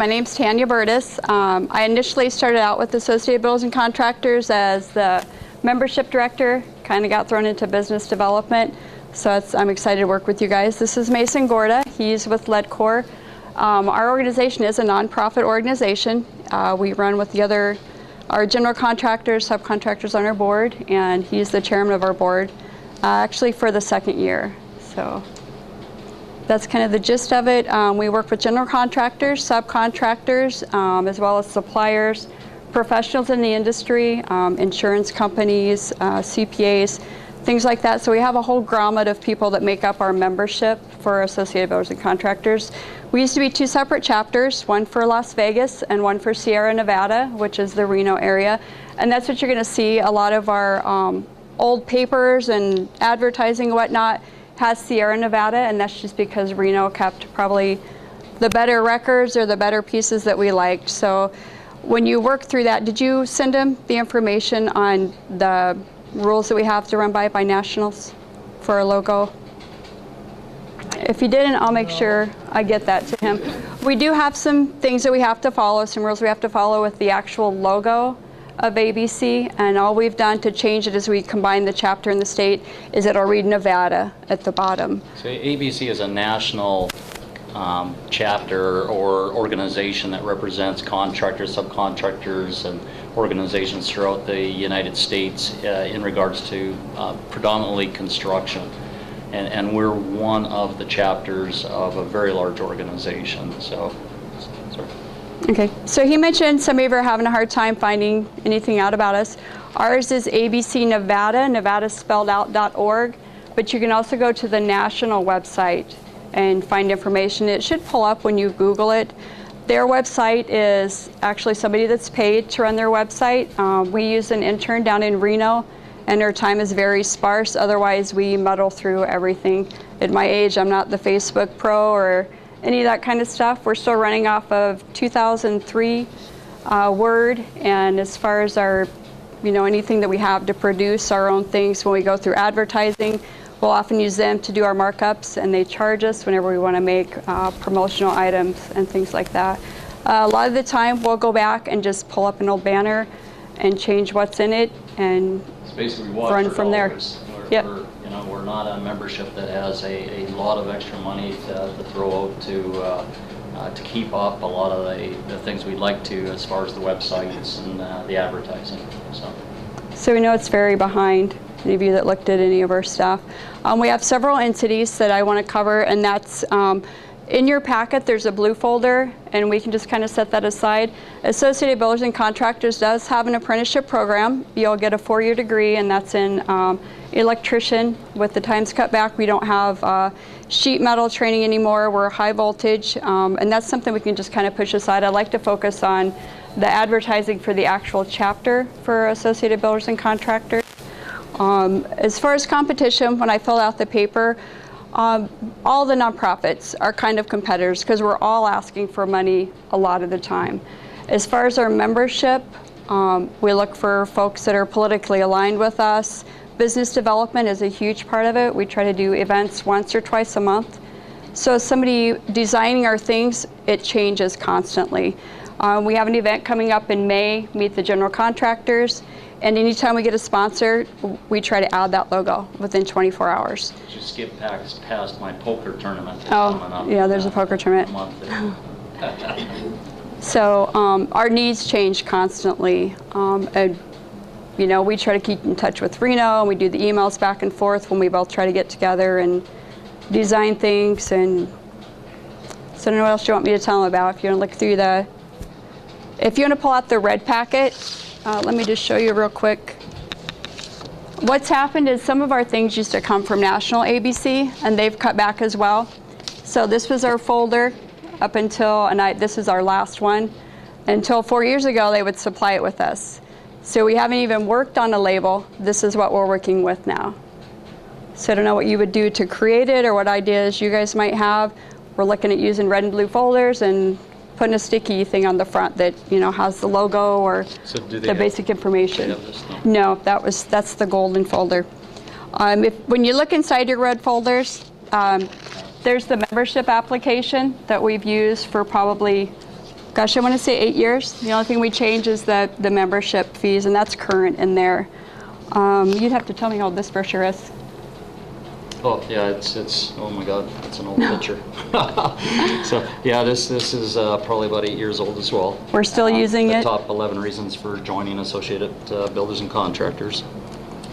My name's Tanya Burtis. I initially started out with Associated Builders and Contractors as the membership director, kind of got thrown into business development. So I'm excited to work with you guys. This is Mason Gorda. He's with LEDCOR. Our organization is a nonprofit organization. We run with our general contractors, subcontractors on our board, and he's the chairman of our board, actually for the second year. So that's kind of the gist of it. We work with general contractors, subcontractors, as well as suppliers, professionals in the industry, insurance companies, CPAs, things like that. So we have a whole grommet of people that make up our membership for Associated Builders and Contractors. We used to be two separate chapters, one for Las Vegas and one for Sierra Nevada, which is the Reno area. And that's what you're going to see. A lot of our old papers and advertising and whatnot has Sierra Nevada, and that's just because Reno kept probably the better records or the better pieces that we liked. So when you work through that, did you send him the information on the rules that we have to run by nationals for our logo? If you didn't, I'll make sure I get that to him. We do have some things that we have to follow, some rules we have to follow with the actual logo of ABC, and all we've done to change it as we combine the chapter and the state is it'll read Nevada at the bottom. So ABC is a national chapter or organization that represents contractors, subcontractors, and organizations throughout the United States in regards to predominantly construction. And we're one of the chapters of a very large organization. So, sorry. Okay, so he mentioned some of you are having a hard time finding anything out about us. Ours is ABC Nevada, nevadaspelledout.org, but you can also go to the national website and find information. It should pull up when you Google it. Their website is actually somebody that's paid to run their website. We use an intern down in Reno, and her time is very sparse. Otherwise, we muddle through everything. At my age, I'm not the Facebook pro or any of that kind of stuff. We're still running off of 2003 Word, and as far as our, anything that we have to produce our own things, when we go through advertising, we'll often use them to do our markups, and they charge us whenever we want to make promotional items and things like that. A lot of the time, we'll go back and just pull up an old banner and change what's in it and basically run from there. Yep. We're not a membership that has a lot of extra money to throw out to keep up a lot of the things we'd like to as far as the websites and the advertising. So we know it's very behind, any of you that looked at any of our stuff. We have several entities that I want to cover, and that's in your packet there's a blue folder, and we can just kind of set that aside. Associated Builders and Contractors does have an apprenticeship program. You'll get a 4-year degree, and that's in electrician. With the times cut back, we don't have sheet metal training anymore. We're high voltage, and that's something we can just kind of push aside. I'd like to focus on the advertising for the actual chapter for Associated Builders and Contractors. As far as competition, when I filled out the paper, all the nonprofits are kind of competitors because we're all asking for money a lot of the time. As far as our membership, we look for folks that are politically aligned with us. Business development is a huge part of it. We try to do events once or twice a month. So as somebody designing our things, it changes constantly. We have an event coming up in May, Meet the General Contractors. And anytime we get a sponsor, we try to add that logo within 24 hours. Just skip past my poker tournament. Oh, yeah, there's a poker tournament. So our needs change constantly. And, we try to keep in touch with Reno, and we do the emails back and forth when we both try to get together and design things. And so I don't know what else you want me to tell them about. If you want to look through if you want to pull out the red packet, let me just show you real quick. What's happened is some of our things used to come from National ABC, and they've cut back as well. So this was our folder up until, and this is our last one. Until 4 years ago, they would supply it with us. So we haven't even worked on a label. This is what we're working with now. So I don't know what you would do to create it or what ideas you guys might have. We're looking at using red and blue folders and putting a sticky thing on the front that has the logo or the basic information. No, that's the golden folder. When you look inside your red folders, there's the membership application that we've used for probably gosh, I want to say 8 years. The only thing we change is the membership fees, and that's current in there. You'd have to tell me how old this brochure is. Oh, yeah, it's oh my God, it's an old picture. So, yeah, this is probably about 8 years old as well. We're still using the it. top 11 reasons for joining Associated Builders and Contractors.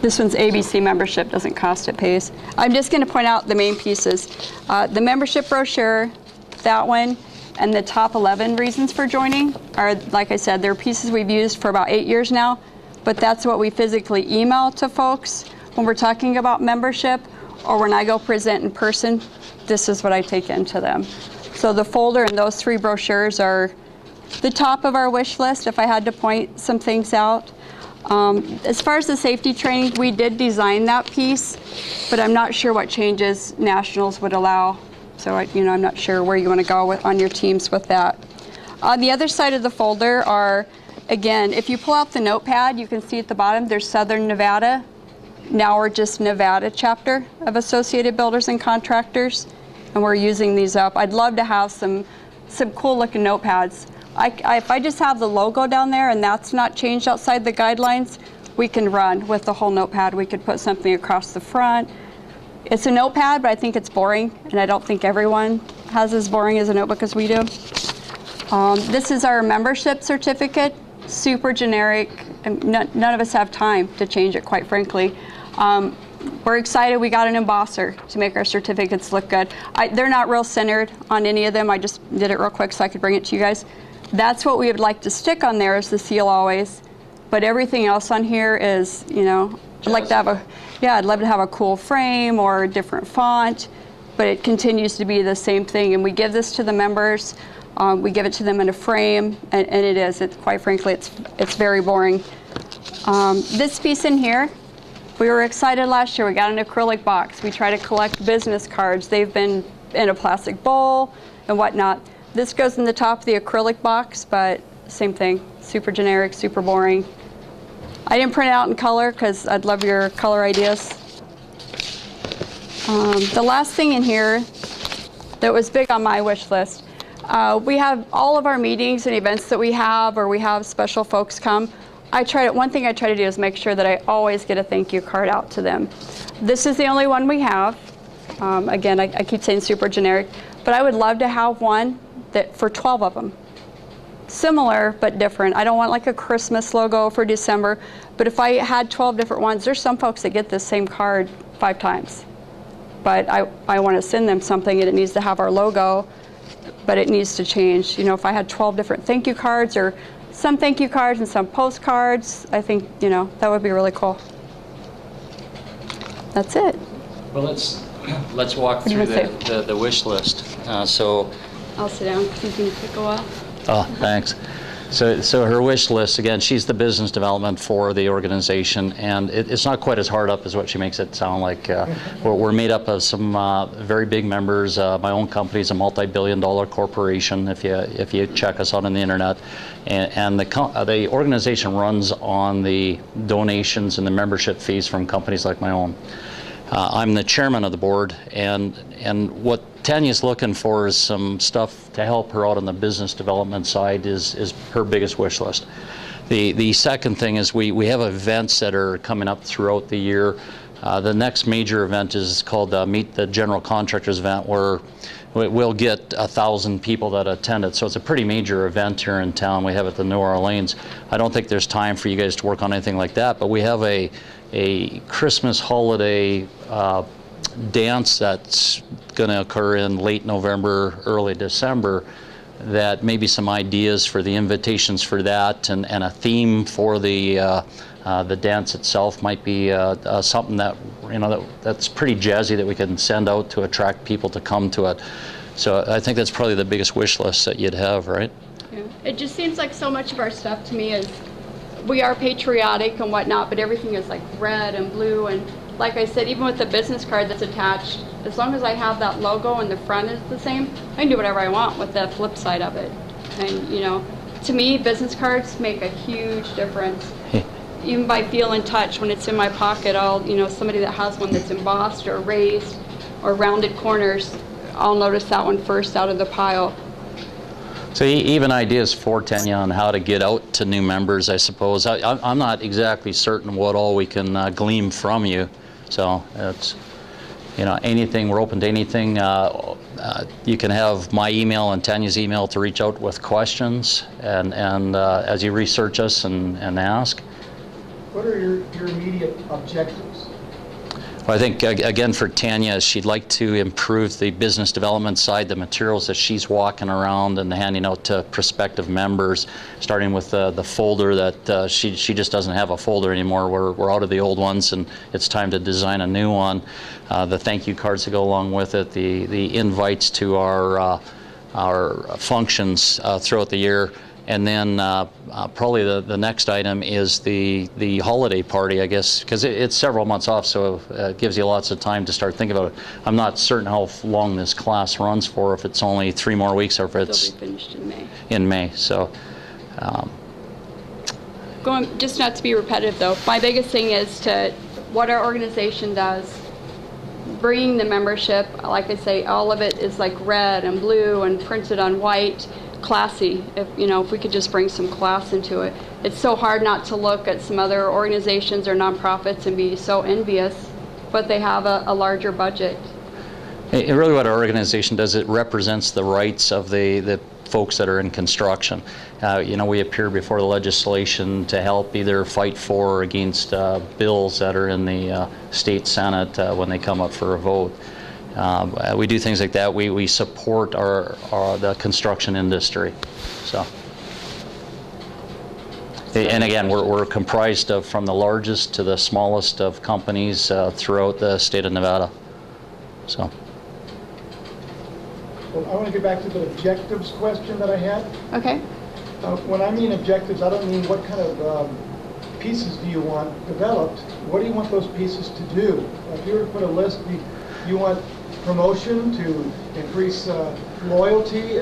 This one's ABC membership, doesn't cost, it pays. I'm just going to point out the main pieces. The membership brochure, that one, and the top 11 reasons for joining are, like I said, they're pieces we've used for about 8 years now, but that's what we physically email to folks when we're talking about membership, or when I go present in person, this is what I take into them. So the folder and those 3 brochures are the top of our wish list if I had to point some things out. As far as the safety training, we did design that piece, but I'm not sure what changes nationals would allow. So I'm not sure where you want to go on your teams with that. On the other side of the folder are, again, if you pull out the notepad, you can see at the bottom there's Southern Nevada. Now we're just Nevada chapter of Associated Builders and Contractors, and we're using these up. I'd love to have some cool looking notepads. If I just have the logo down there and that's not changed outside the guidelines, we can run with the whole notepad. We could put something across the front. It's a notepad, but I think it's boring, and I don't think everyone has as boring as a notebook as we do. This is our membership certificate, super generic, and none of us have time to change it, quite frankly. We're excited we got an embosser to make our certificates look good. They're not real centered on any of them. I just did it real quick so I could bring it to you guys. That's what we would like to stick on there, is the seal always. But everything else on here is, I'd like to have I'd love to have a cool frame or a different font, but it continues to be the same thing. And we give this to the members. We give it to them in a frame, and it is. Quite frankly, it's very boring. This piece in here, we were excited last year. We got an acrylic box. We try to collect business cards. They've been in a plastic bowl and whatnot. This goes in the top of the acrylic box, but same thing. Super generic, super boring. I didn't print it out in color because I'd love your color ideas. The last thing in here that was big on my wish list, we have all of our meetings and events that we have, or we have special folks come. One thing I try to do is make sure that I always get a thank you card out to them. This is the only one we have. Again, I keep saying super generic, but I would love to have one that for 12 of them. Similar but different. I don't want like a Christmas logo for December, but if I had 12 different ones, there's some folks that get this same card 5 times. But I want to send them something and it needs to have our logo, but it needs to change. If I had 12 different thank you cards, or some thank you cards and some postcards, I think, that would be really cool. That's it. Well, let's walk through the wish list. So I'll sit down. You can take a while. Oh, thanks. So her wish list, again, she's the business development for the organization, and it's not quite as hard up as what she makes it sound like. We're made up of some very big members. My own company is a multi-billion-dollar corporation, if you check us out on the internet. And the organization runs on the donations and the membership fees from companies like my own. I'm the chairman of the board, and what Tanya's looking for is some stuff to help her out on the business development side is her biggest wish list. The second thing is we have events that are coming up throughout the year. The next major event is called Meet the General Contractors event, where we'll get 1,000 people that attend it. So it's a pretty major event here in town. We have it in New Orleans. I don't think there's time for you guys to work on anything like that, but we have a Christmas holiday dance that's going to occur in late November, early December, that maybe some ideas for the invitations for that and a theme for the dance itself might be something that that's pretty jazzy that we can send out to attract people to come to it. So I think that's probably the biggest wish list that you'd have, right? Yeah. It just seems like so much of our stuff to me is, we are patriotic and whatnot, but everything is like red and blue, and like I said, even with the business card that's attached, as long as I have that logo and the front is the same, I can do whatever I want with the flip side of it. And to me, business cards make a huge difference. Even by feel and touch, when it's in my pocket, somebody that has one that's embossed or raised or rounded corners, I'll notice that one first out of the pile. So even ideas for Tanya on how to get out to new members, I suppose. I'm not exactly certain what all we can glean from you. So it's, you know, anything, we're open to anything. You can have my email and Tanya's email to reach out with questions and as you research us and ask. What are your immediate objectives? Well, I think, again, for Tanya, she'd like to improve the business development side, the materials that she's walking around and handing out to prospective members, starting with the folder that she just doesn't have a folder anymore. We're out of the old ones, and it's time to design a new one. The thank you cards that go along with it, the invites to our functions throughout the year. And then probably the next item is the holiday party, I guess, because it's several months off, so it gives you lots of time to start thinking about it. I'm not certain how long this class runs for, if it's only 3 more weeks or if it's... They'll be finished in May. In May, so... Just not to be repetitive, though, my biggest thing is to what our organization does, bringing the membership, like I say, all of it is like red and blue and printed on white, classy. If we could just bring some class into it. It's so hard not to look at some other organizations or nonprofits and be so envious, but they have a larger budget. Really what our organization does, it represents the rights of the folks that are in construction. We appear before the legislation to help either fight for or against bills that are in the state Senate when they come up for a vote. We do things like that. We support the construction industry. So, and again, we're comprised of from the largest to the smallest of companies throughout the state of Nevada. So. Well, I want to get back to the objectives question that I had. Okay. When I mean objectives, I don't mean what kind of pieces do you want developed. What do you want those pieces to do? If you were to put a list, you want promotion to increase loyalty,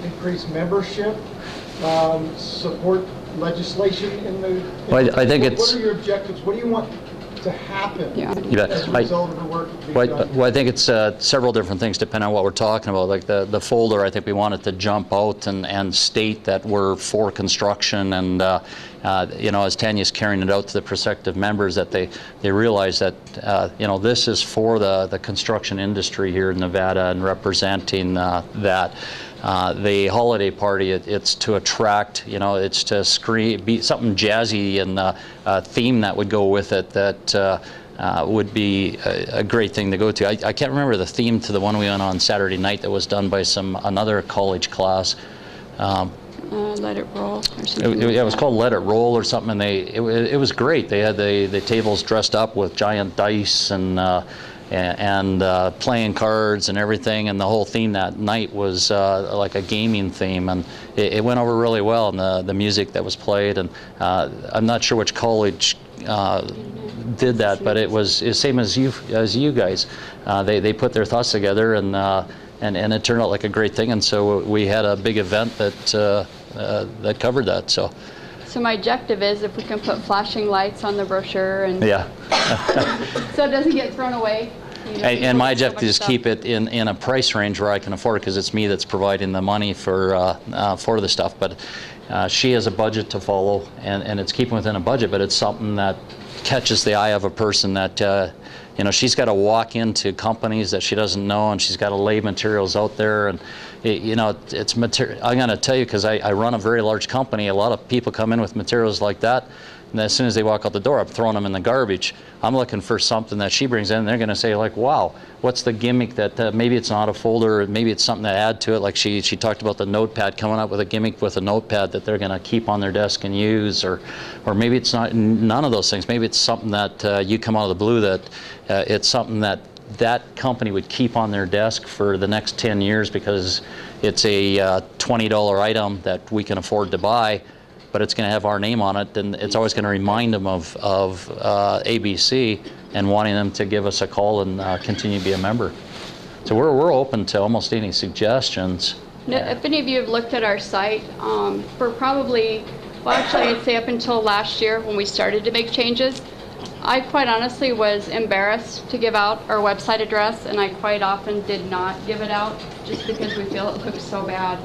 increase membership, support legislation in the... Well, I think what are your objectives? What do you want to happen as a result of the work that's being done? Well, I think it's several different things depending on what we're talking about. Like the folder, I think we wanted to jump out and state that we're for construction, and as Tanya's carrying it out to the prospective members, that they realize that this is for the construction industry here in Nevada and representing that. The holiday party, it's to attract, it's to be something jazzy and a theme that would go with it that would be a great thing to go to. I can't remember the theme to the one we went on Saturday night that was done by another college class. Let It Roll or something. It was called Let It Roll or something, and it was great. They had the tables dressed up with giant dice and playing cards and everything, and the whole theme that night was like a gaming theme, and it went over really well, and the music that was played, and I'm not sure which college did that, but it was the same as you guys. They put their thoughts together, and it turned out like a great thing, and so we had a big event that covered that. So my objective is if we can put flashing lights on the brochure, and yeah, so it doesn't get thrown away. And my objective is keep it in a price range where I can afford it, because it's me that's providing the money for the stuff. But she has a budget to follow, and it's keeping within a budget, but it's something that catches the eye of a person that she's got to walk into companies that she doesn't know, and she's got to lay materials out there, and it's material. I'm going to tell you, because I run a very large company, a lot of people come in with materials like that, and as soon as they walk out the door, I'm throwing them in the garbage. I'm looking for something that she brings in, and they're going to say, like, wow, what's the gimmick that maybe it's not a folder, maybe it's something to add to it. Like she talked about the notepad, coming up with a gimmick with a notepad that they're going to keep on their desk and use, or maybe it's not none of those things. Maybe it's something that you come out of the blue that it's something that company would keep on their desk for the next 10 years because it's a $20 item that we can afford to buy, but it's going to have our name on it, and it's always going to remind them of ABC and wanting them to give us a call and continue to be a member. So we're open to almost any suggestions. If any of you have looked at our site, for probably, well, actually I'd say up until last year when we started to make changes, I quite honestly was embarrassed to give out our website address, and I quite often did not give it out just because we feel it looks so bad.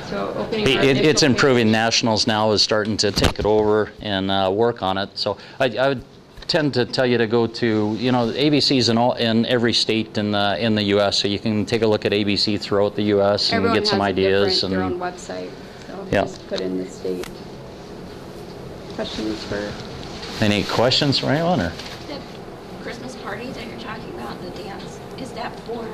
So opening our It's initial improving. page. Nationals now is starting to take it over and work on it. So I would tend to tell you to go to, ABC's in every state in the U.S. So you can take a look at ABC throughout the U.S. and Everyone get some has a ideas. different, their own And website, so Yeah. just put in the state. Questions for, any questions for anyone? Or? The Christmas party that you're talking about, the dance, is that for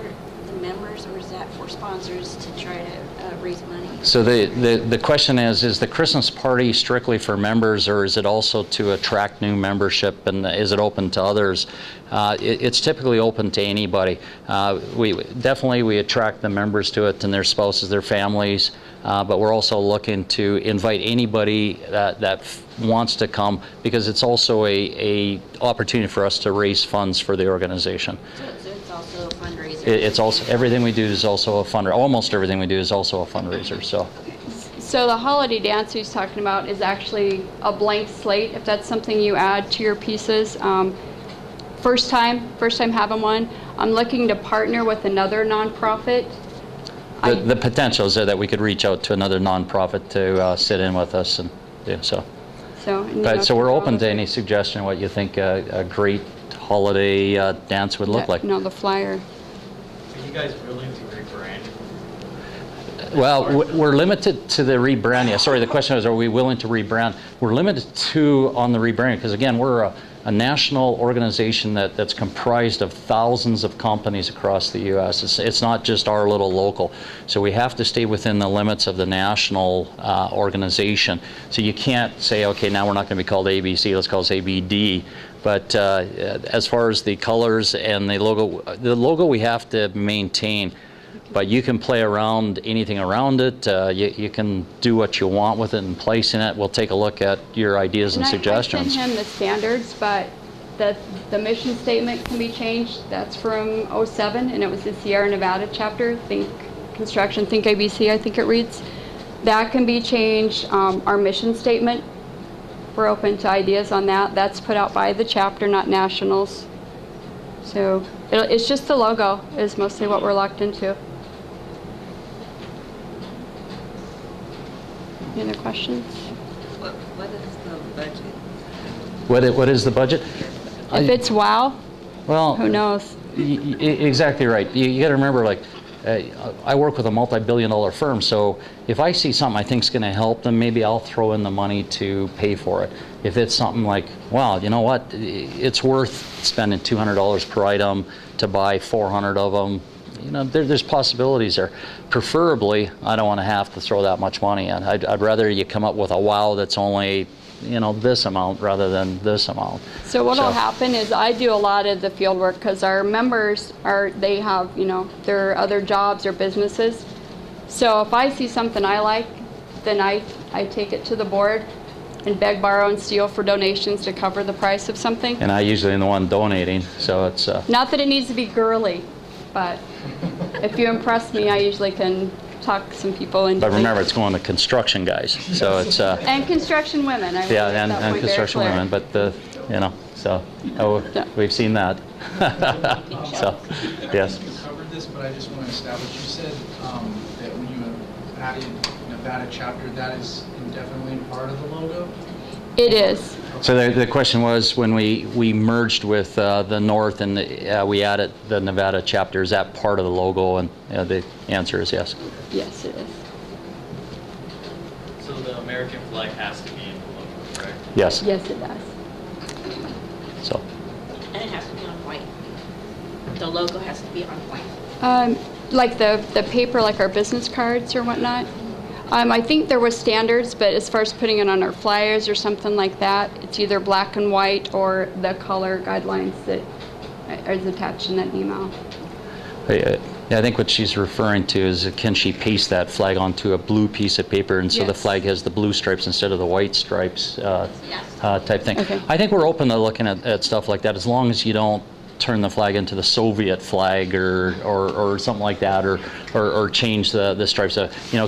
the members or is that for sponsors to try to raise money? So the question is the Christmas party strictly for members, or is it also to attract new membership, and is it open to others? It's typically open to anybody. We attract the members to it and their spouses, their families, but we're also looking to invite anybody that wants to come, because it's also a opportunity for us to raise funds for the organization. So it's also a fundraiser? It's also, everything we do is also a fundraiser. Almost everything we do is also a fundraiser. so the holiday dance he's talking about is actually a blank slate, if that's something you add to your pieces. First time having one. I'm looking to partner with another nonprofit. The potential is there that we could reach out to another nonprofit to sit in with us and do so. So We're open to any suggestion what you think a great holiday dance would look like. No, the flyer. Are you guys willing to rebrand? Well, we're limited to the rebranding. Sorry, the question is, are we willing to rebrand? We're limited on the rebranding because, again, we're a national organization that's comprised of thousands of companies across the U.S. It's not just our little local. So we have to stay within the limits of the national organization. So you can't say, okay, now we're not going to be called ABC, let's call us ABD. But as far as the colors and the logo we have to maintain. But you can play around anything around it. You can do what you want with it and placing it. We'll take a look at your ideas and suggestions. I sent him the standards, but the mission statement can be changed. That's from '07, and it was the Sierra Nevada chapter. Think Construction, Think ABC, I think it reads. That can be changed. Our mission statement, we're open to ideas on that. That's put out by the chapter, not nationals. So it's just the logo is mostly what we're locked into. Any other questions? What is the budget? What is the budget? If it's WOW, Well, who knows? Exactly right. You got to remember, like, I work with a multi-billion-dollar firm, so if I see something I think is going to help them, maybe I'll throw in the money to pay for it. If it's something like, wow, you know what, it's worth spending $200 per item to buy 400 of them, there's possibilities there. Preferably, I don't want to have to throw that much money in. I'd rather you come up with a wow that's only, this amount rather than this amount. So what will happen is I do a lot of the field work because our members they have, their other jobs or businesses. So if I see something I like, then I take it to the board and beg, borrow, and steal for donations to cover the price of something. And I usually am the one donating, so it's... Not that it needs to be girly, but if you impress me, I usually can talk some people into But remember, it's going to construction guys, so it's... and construction women. I Yeah, will make that and point very construction clear. women, but we've seen that. So, yes. You covered this, but I just want to establish, you said that when you added Nevada chapter, that is indefinitely part of the logo? It is. So the question was, when we merged with the North and we added the Nevada chapter, is that part of the logo? And the answer is yes. Yes, it is. So the American flag has to be in the logo, correct? Yes. Yes, it does. So. And it has to be on white. The logo has to be on white. Like the paper, like our business cards or whatnot. I think there was standards, but as far as putting it on our flyers or something like that, it's either black and white or the color guidelines that is attached in that email. Yeah, I think what she's referring to is, can she paste that flag onto a blue piece of paper, and so the Yes. flag has the blue stripes instead of the white stripes type thing. Okay. I think we're open to looking at stuff like that, as long as you don't turn the flag into the Soviet flag or something like that, or change the stripes.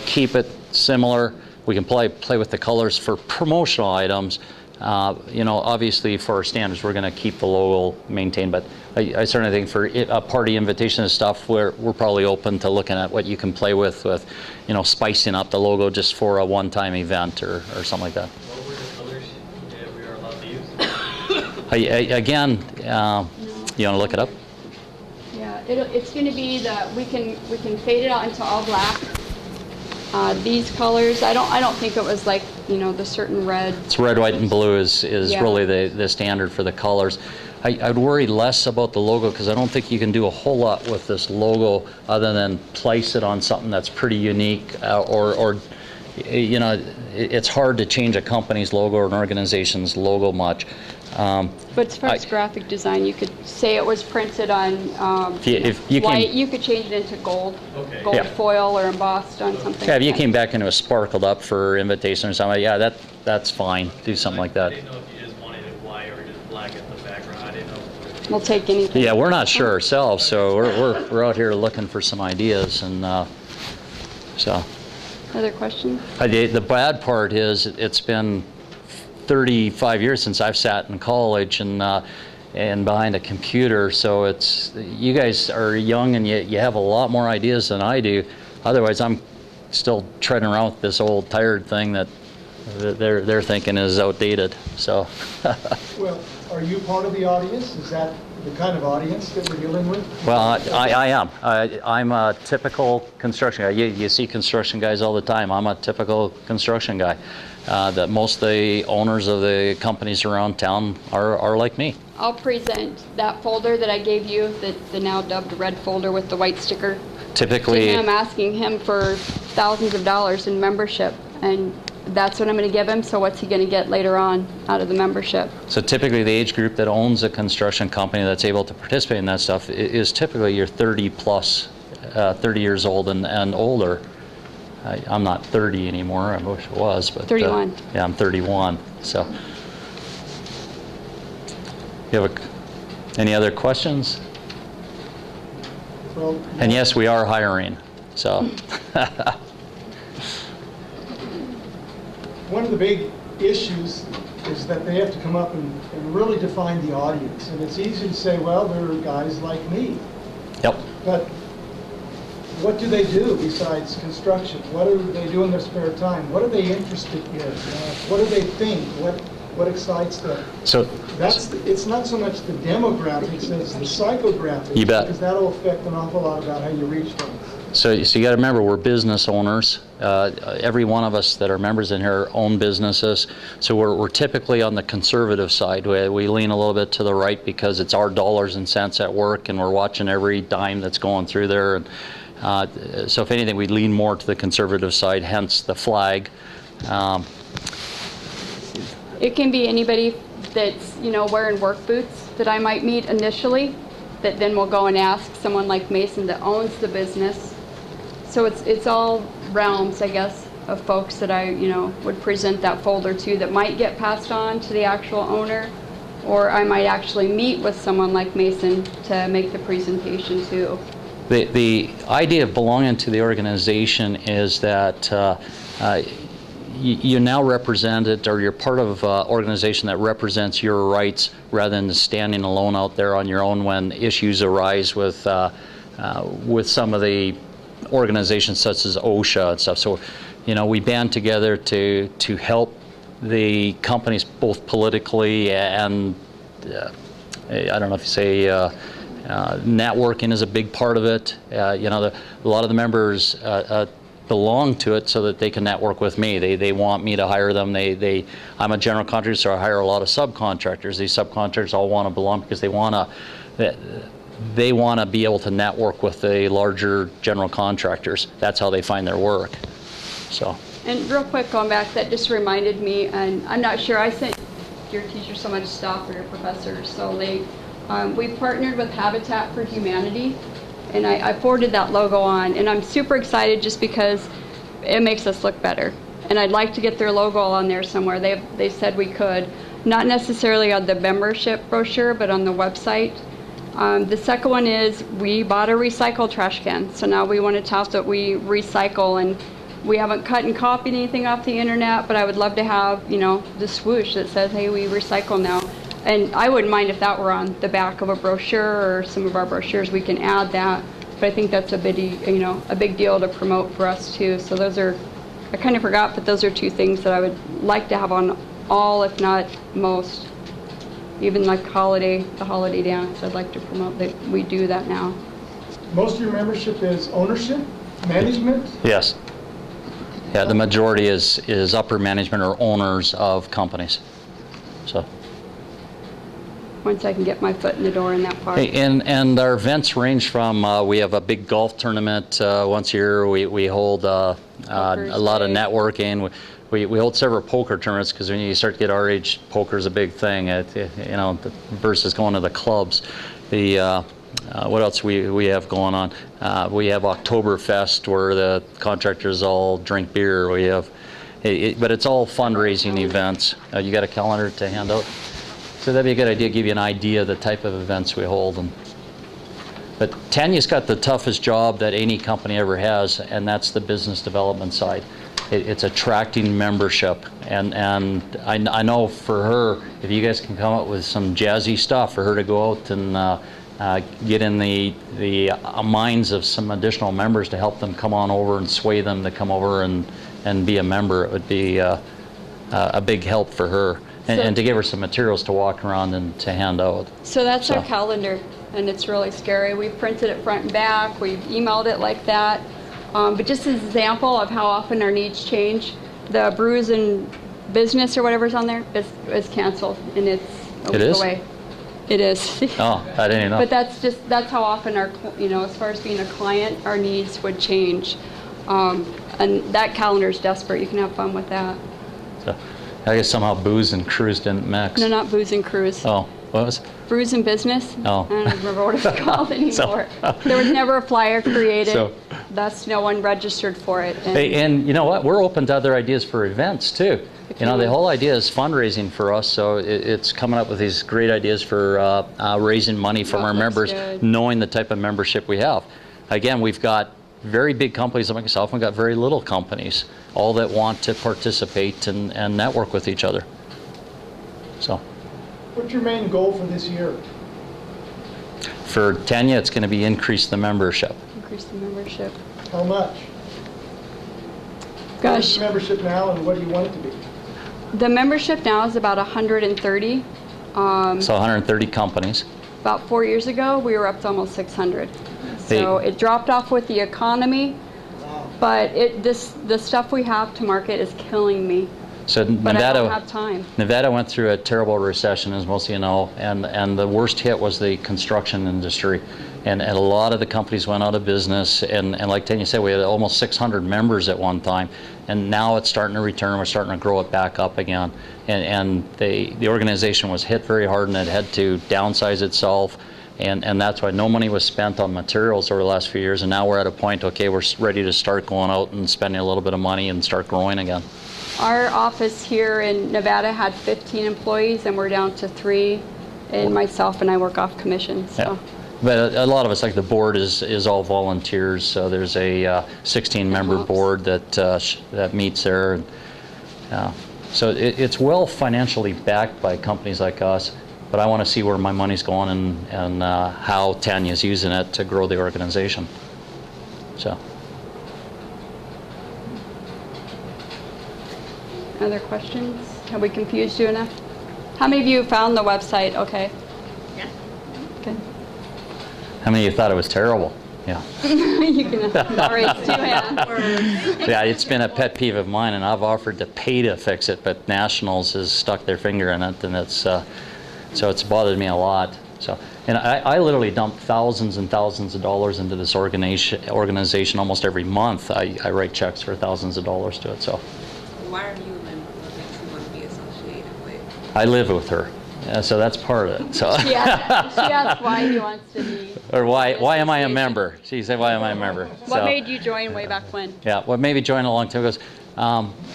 Keep it similar. We can play with the colors for promotional items, You know, obviously for our standards, we're going to keep the logo maintained, but I certainly think for a party invitation and stuff, we're probably open to looking at what you can play with, you know, spicing up the logo just for a one-time event or something like that. What were the colors that we are allowed to use? Again, you want to look it up? Yeah, it's going to be we can fade it out into all black. These colors, I don't think it was like, you know, the certain red. It's red, white, and blue is Yeah. really the standard for the colors. I'd worry less about the logo because I don't think you can do a whole lot with this logo other than place it on something that's pretty unique or you know, it's hard to change a company's logo or an organization's logo much. But as far as graphic design, you could say it was printed on if you white. came, You could change it into gold, Okay. gold Yeah. foil or embossed on something. yeah, if you like that. came back and it was sparkled up for invitation or something, yeah, that's fine. Do something like I that. didn't know if you just wanted it white or just black at the background. I didn't know. We'll take anything. Yeah, we're not sure ourselves, so we're out here looking for some ideas, and so. Other questions? The bad part is it's been 35 years since I've sat in college and behind a computer, so it's, you guys are young and you have a lot more ideas than I do. Otherwise, I'm still treading around with this old tired thing that they're thinking is outdated. So. Well, are you part of the audience? Is that the kind of audience that we're dealing with? Well, I am. I'm a typical construction guy. You see construction guys all the time. I'm a typical construction guy. That most of the owners of the companies around town are like me. I'll present that folder that I gave you, the now dubbed red folder with the white sticker, Typically, to him, asking him for thousands of dollars in membership, and that's what I'm going to give him. So what's he going to get later on out of the membership? so typically the age group that owns a construction company that's able to participate in that stuff is typically your 30 plus, 30 years old and older. I'm not 30 anymore. I wish I was, but 31. Yeah, I'm 31. So, you have any other questions? Well, And yes, we are hiring. So, one of the big issues is that they have to come up and really define the audience. And it's easy to say, well, there are guys like me. yep. But what do they do besides construction? What do they do in their spare time? What are they interested in? What do they think? What excites them? So, It's not so much the demographics as the psychographics. You bet. Because that'll affect an awful lot about how you reach them. So you got to remember, we're business owners. Every one of us that are members in here own businesses. So we're typically on the conservative side. We lean a little bit to the right because it's our dollars and cents at work, and we're watching every dime that's going through there. And so if anything, we lean more to the conservative side, hence the flag. It can be anybody that's, you know, wearing work boots that I might meet initially, that then will go and ask someone like Mason that owns the business. So it's all realms, I guess, of folks that I, you know, would present that folder to that might get passed on to the actual owner, or I might actually meet with someone like Mason to make the presentation to. The idea of belonging to the organization is that you're now represented, or you're part of an organization that represents your rights rather than standing alone out there on your own when issues arise with some of the organizations such as OSHA and stuff. So, you know, we band together to help the companies both politically and I don't know if you say networking is a big part of it. You know, a lot of the members belong to it so that they can network with me. They want me to hire them. I'm a general contractor, so I hire a lot of subcontractors. These subcontractors all want to belong because they want to be able to network with the larger general contractors. That's how they find their work. So. And real quick, going back, that just reminded me, and I'm not sure, I sent your teachers so much stuff, or your professors, so we partnered with Habitat for Humanity, and I forwarded that logo on, and I'm super excited just because it makes us look better. And I'd like to get their logo on there somewhere. They said we could, not necessarily on the membership brochure, but on the website. The second one is we bought a recycle trash can, so now we want to tout that we recycle, and We haven't cut and copied anything off the internet, but I would love to have, you know, the swoosh that says, hey, we recycle now. And I wouldn't mind if that were on the back of a brochure or some of our brochures, we can add that. But I think that's a big, you know, a big deal to promote for us too. So those are, I kind of forgot, but those are two things that I would like to have on all, if not most. Even like the holiday dance, I'd like to promote that we do that now. Most of your membership is ownership, management? Yes. Yeah, the majority is upper management or owners of companies. So. Once I can get my foot in the door in that part. Hey, and our events range from, we have a big golf tournament once a year. We hold a lot of networking. We hold several poker tournaments because when you start to get our age, poker is a big thing. You know, versus going to the clubs. What else we have going on? We have Oktoberfest where the contractors all drink beer. We have, but it's all fundraising events. You got a calendar to hand out? So that'd be a good idea, give you an idea of the type of events we hold. But Tanya's got the toughest job that any company ever has, and that's the business development side. It's attracting membership, and I know for her, if you guys can come up with some jazzy stuff for her to go out and get in the minds of some additional members to help them come on over and sway them to come over and be a member, it would be a big help for her. And to give her some materials to walk around and to hand out. So that's our calendar, and it's really scary. We've printed it front and back. We've emailed it like that. But just as an example of how often our needs change, the Brews and Business or whatever's on there is canceled, and it's a week away. It is. Oh, I didn't know. But that's how often our, you know, as far as being a client, our needs would change. And that calendar is desperate. You can have fun with that. So, I guess somehow Booze and Cruise didn't mix. No, not Booze and Cruise. Oh, what was it? Brews and Business. Oh. I don't remember what it's called anymore. There was never a flyer created. Thus, no one registered for it. And you know what? We're open to other ideas for events too. You know, the whole idea is fundraising for us, so it's coming up with these great ideas for raising money from our members, knowing the type of membership we have. Again, we've got very big companies like myself, and we've got very little companies, all that want to participate and network with each other. So. What's your main goal for this year? For Tanya, it's going to be increase the membership. Increase the membership. How much? Gosh. What's the membership now, and what do you want it to be? The membership now is about 130. So 130 companies. About 4 years ago, we were up to almost 600. So it dropped off with the economy, but the stuff we have to market is killing me. So but I don't have time. Nevada went through a terrible recession, as most of you know, and the worst hit was the construction industry. And a lot of the companies went out of business, and like Tanya said, we had almost 600 members at one time, and now it's starting to return. We're starting to grow it back up again. And the organization was hit very hard, and it had to downsize itself. And that's why no money was spent on materials over the last few years. And now we're at a point, okay, we're ready to start going out and spending a little bit of money and start growing again. Our office here in Nevada had 15 employees, and we're down to 3, and myself and I work off commission. So. Yeah. But a lot of us, like the board, is all volunteers. So there's a 16-member board that meets there. So it's well financially backed by companies like us. But I want to see where my money's going and how Tanya's using it to grow the organization. So. Other questions? Have we confused you enough? How many of you found the website okay? Yeah. Good. How many of you thought it was terrible? Yeah. You can raise 2 hands. Yeah, it's been a pet peeve of mine, and I've offered to pay to fix it, but Nationals has stuck their finger in it, and it's so it's bothered me a lot. So, and I literally dump thousands and thousands of dollars into this organization almost every month. I write checks for thousands of dollars to it. So. Why are you a member? What makes you want to be associated with? I live with her, so that's part of it. So. She asked why he wants to be. Or why am I a member? She said, why am I a member? What made you join way back when? Yeah, what made me join a long time ago is,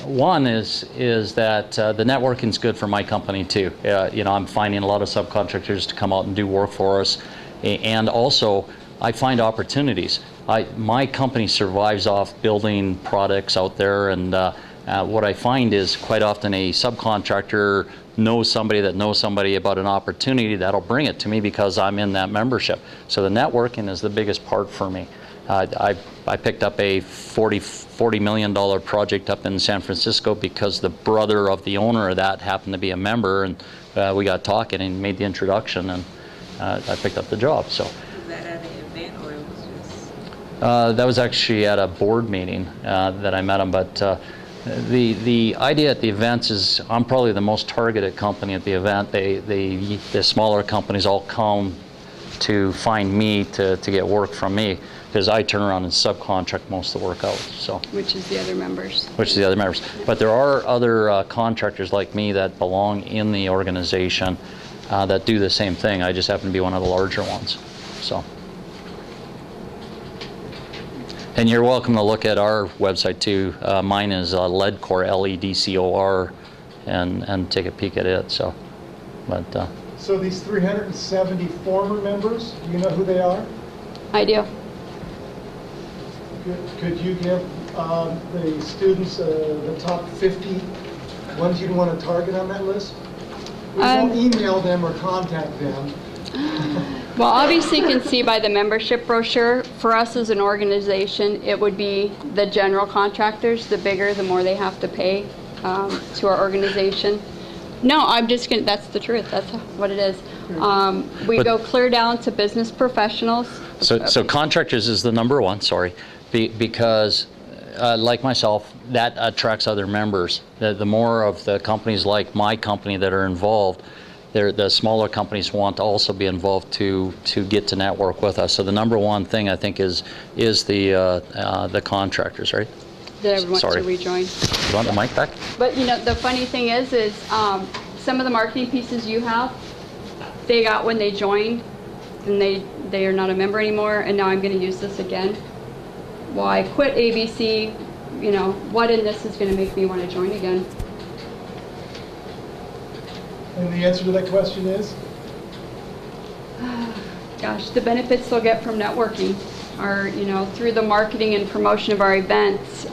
one is that the networking's good for my company too. You know, I'm finding a lot of subcontractors to come out and do work for us, and also I find opportunities. My company survives off building products out there, and what I find is quite often a subcontractor knows somebody that knows somebody about an opportunity that'll bring it to me because I'm in that membership. So the networking is the biggest part for me. I picked up a $40 million project up in San Francisco because the brother of the owner of that happened to be a member, and we got talking and made the introduction, and I picked up the job. So Was that at an event or it was just? that was actually at a board meeting that I met him, but the idea at the events is I'm probably the most targeted company at the event. The smaller companies all come to find me to get work from me because I turn around and subcontract most of the work out. So, Which is the other members. which is the other members. But there are other contractors like me that belong in the organization that do the same thing. I just happen to be one of the larger ones. So. And you're welcome to look at our website too. Mine is LEDCOR, LEDCOR, and take a peek at it. So, but So these 370 former members, do you know who they are? I do. Could you give the students the top 50 ones you'd want to target on that list? We won't email them or contact them. Well, obviously you can see by the membership brochure, for us as an organization, it would be the general contractors. The bigger, the more they have to pay to our organization. No, I'm just going to, that's the truth. That's what it is. We But- go clear down to business professionals. So contractors is the number one, sorry, because like myself, that attracts other members. The more of the companies like my company that are involved, the smaller companies want to also be involved to get to network with us. So the number one thing I think is the contractors, right? Did everyone want Sorry. to rejoin? You want the mic back? But you know, the funny thing is some of the marketing pieces you have, they got when they joined, and they are not a member anymore, and now I'm going to use this again. Well, I quit ABC, you know, what in this is going to make me want to join again? And the answer to that question is? Gosh, the benefits they'll get from networking are, you know, through the marketing and promotion of our events.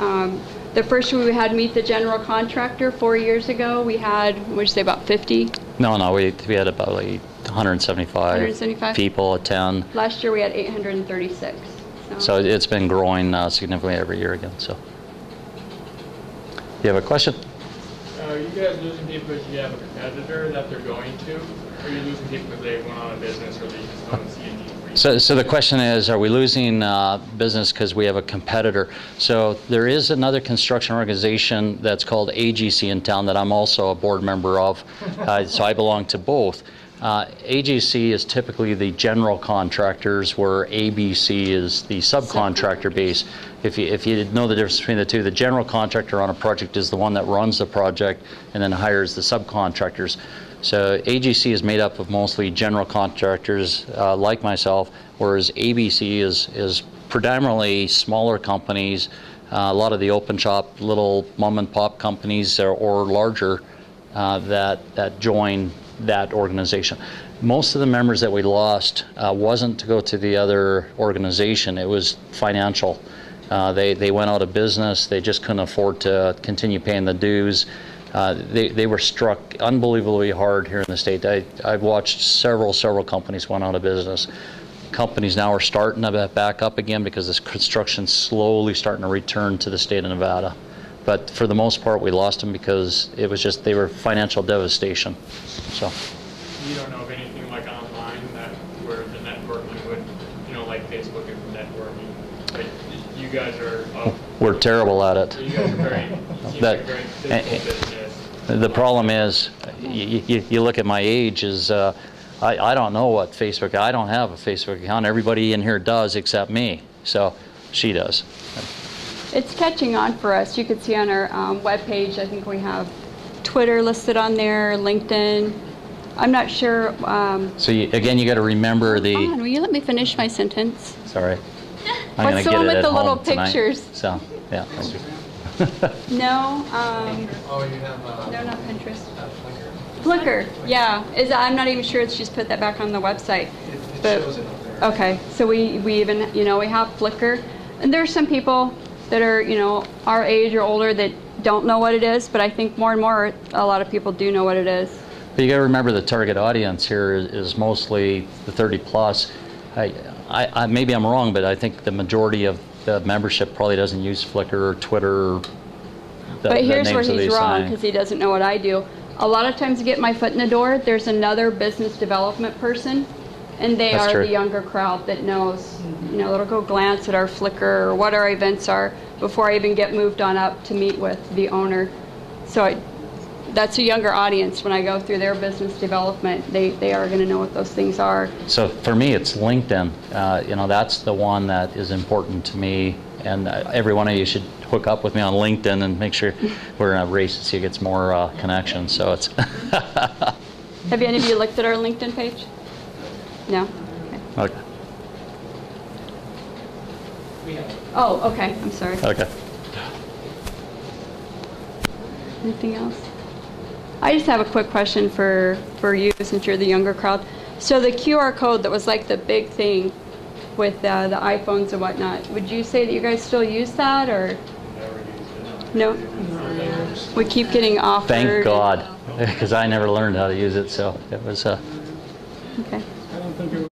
The first year we had Meet the General Contractor 4 years ago, we had, what would you say, about 50? No, we had about like 175 175? people attend. Last year we had 836. So it's been growing significantly every year again. So, you have a question? Are you guys losing people because you have a competitor that they're going to? Or are you losing people because they went on a business or they just don't see a need for you? So the question is, are we losing business because we have a competitor? So there is another construction organization that's called AGC in town that I'm also a board member of. So I belong to both. AGC is typically the general contractors, where ABC is the subcontractor base. If you know the difference between the two, the general contractor on a project is the one that runs the project and then hires the subcontractors. So AGC is made up of mostly general contractors like myself, whereas ABC is predominantly smaller companies, a lot of the open shop, little mom and pop companies or larger that join that organization. Most of the members that we lost wasn't to go to the other organization, it was financial. They went out of business, they just couldn't afford to continue paying the dues. They were struck unbelievably hard here in the state. I've watched several companies went out of business. Companies now are starting to back up again because this construction's slowly starting to return to the state of Nevada. But for the most part, we lost them because it was just, they were financial devastation. So. You don't know of anything like online where the networking would, like Facebook and networking? Like, you guys are up. We're terrible at it. You guys are very, seem like a very physical business. The problem is, you look at my age, is I don't know what Facebook, I don't have a Facebook account. Everybody in here does except me. So she does. It's catching on for us. You could see on our webpage, I think we have Twitter listed on there, LinkedIn. I'm not sure. So again, you got to remember the. Hold on, will you let me finish my sentence? Sorry. I'm What's gonna the get one it with at the little home tonight. pictures? So yeah. No, Oh, you have no, not Pinterest. Flickr. Flickr, yeah. I'm not even sure it's just put that back on the website. It But- shows it up there. Okay, so we even, you know, we have Flickr, and there's some people that are, you know, our age or older that don't know what it is, but I think more and more, a lot of people do know what it is. But you got to remember the target audience here is mostly the 30 plus. I maybe I'm wrong, but I think the majority of the membership probably doesn't use Flickr or Twitter. Or But here's where names that he's they wrong, sign. because he doesn't know what I do. A lot of times to get my foot in the door, there's another business development person, and they That's are true. the younger crowd that knows, you know, that'll go glance at our Flickr or what our events are before I even get moved on up to meet with the owner. So that's a younger audience. When I go through their business development, they are going to know what those things are. So for me, it's LinkedIn. You know, that's the one that is important to me, and every one of you should hook up with me on LinkedIn and make sure we're in a race to see who gets more connections. So it's. Have any of you looked at our LinkedIn page? No? Okay. Okay. Oh, okay, I'm sorry. Okay. Anything else? I just have a quick question for you, since you're the younger crowd. So the QR code that was like the big thing with the iPhones and whatnot, would you say that you guys still use that, or? No? We keep getting offered. Thank God, because I never learned how to use it, so it was. Okay. I don't think it